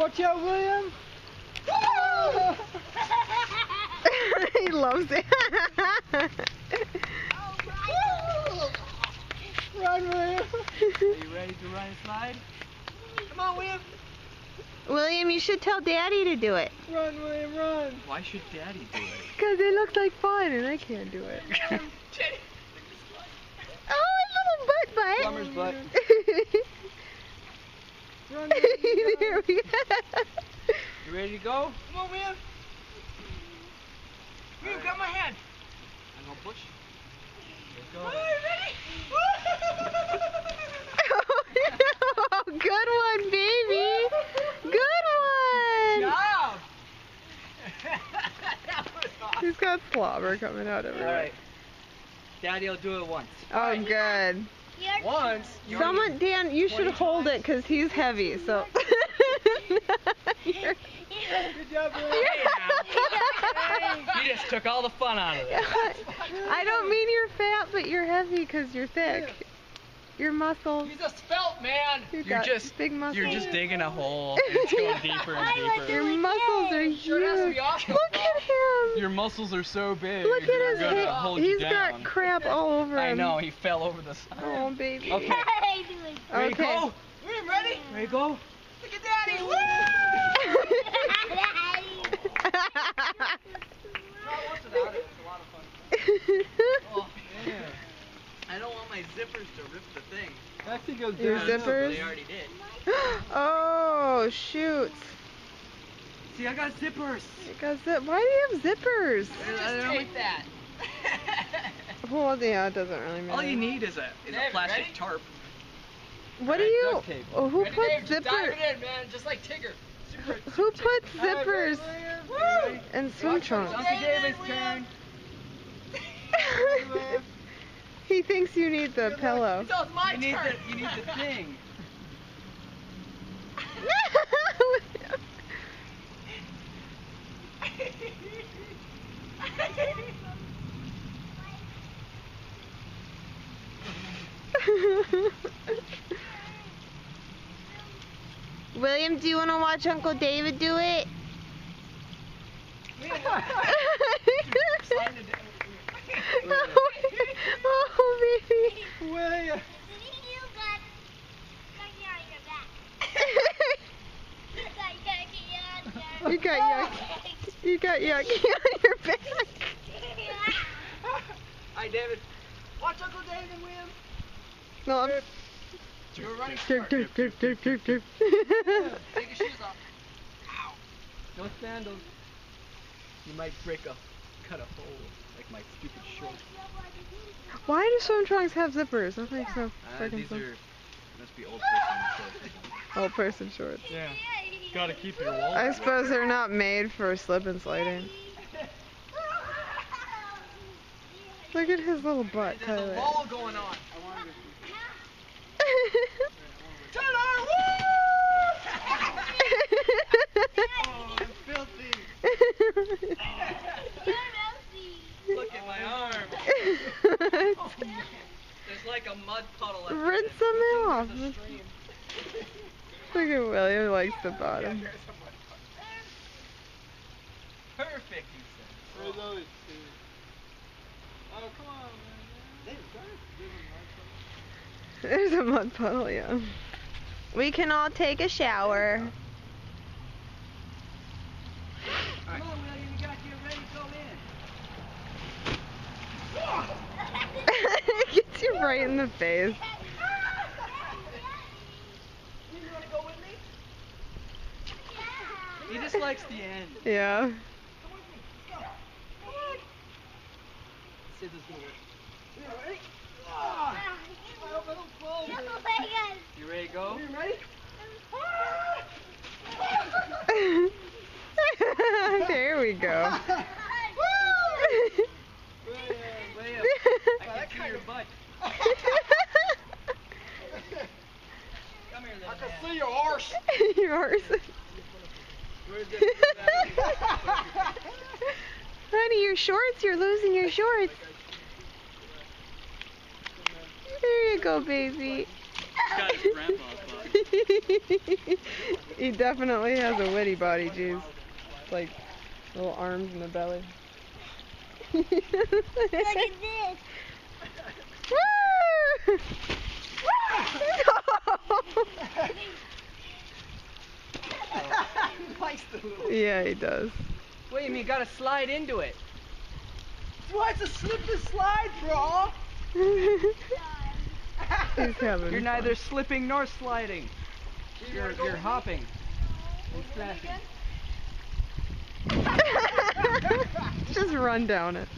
Watch out, William! He loves it. Run, William! Are you ready to run and slide? Come on, William! William, you should tell Daddy to do it. Run, William, run! Why should Daddy do it? Because it looks like fun and I can't do it. Oh, little butt. Plumber's butt. Run, There we go. You ready to go? Come on, William! William, grab my hand! I'm gonna push. Let's go. Oh, good one, baby. Good one. Job! He's got slobber coming out everywhere. Alright. Daddy'll do it once. Oh, good. Once? Someone, Dan, you should hold it because he's heavy, so. Good job, William! You just took all the fun out of it. I don't mean you're fat, but you're heavy because you're thick. Your muscles. He's a svelte man! You've You're got just big muscles. You're just digging a hole and it's going deeper and deeper. Your muscles are Sure has to huge. be awesome. Look at him. Your muscles are so big. Look at they're his gonna head. hold you He's down. got crap all over him. I know, he fell over the side. Oh, baby. Okay. Ready to Okay. go? William, ready? Ready to go? Look at Daddy! Woo! Oh, man. I don't want my zippers to rip the thing. Actually goes Your down. zippers? They already did. Oh, shoot. See, I got zippers. Why do you have zippers? Just take that. Well, yeah, it doesn't really matter. All you need is a David, plastic ready? tarp. What do you? duct tape. Oh, who Ready, puts Dave? Just dive zippers? it in, man. Just like Tigger. Who puts Alright, ready, zippers William? in swim trunks? Uncle David's turn. He thinks you need the pillow. So it's my You need turn. the thing. William, do you want to watch Uncle David do it? Oh, baby. William. You got yucky on your back. Hi, David. Watch Uncle David and William. No, I'm... You're running Derp, smart. derp, derp, derp, derp, derp. Take your shoes off. Ow. No sandals. You might cut a hole like my stupid shorts. Why do swim trunks have zippers? That makes no freaking These sense. must be old person shorts. Old person shorts. Yeah. Gotta keep your wallet. I suppose they're not made for slip and sliding. Look at his little butt, There's a Tyler. wall going on. Turn on! Oh, I'm filthy. Look at my arm. There's like a mud puddle. Rinse them off. Look at William likes the bottom. Perfect, you Where's those two? Oh, come on, man. There's a mud puddle, yeah. We can all take a shower. Come on, William, you gotta get ready to go in. Gets you right in the face. You want to go with me? He just likes the end. Yeah. Come with me. Go. Come on. See if this is gonna work. You ready? I hope I don't fall. You ready to go? You ready? There we go. William, I can see your butt. Come here, I little can man. see your arse. Yours. Where's this? Honey, your shorts, you're losing your shorts. There you go, baby. Got his grandpa's butt. He definitely has a witty body, jeez. Like little arms in the belly. Look at this. Woo! Likes the little. Yeah, he does. Wait a minute, you gotta slide into it. Why it's a slip and slide, bro? He's having You're fun. neither slipping nor sliding. You're hopping and smashing. Just run down it.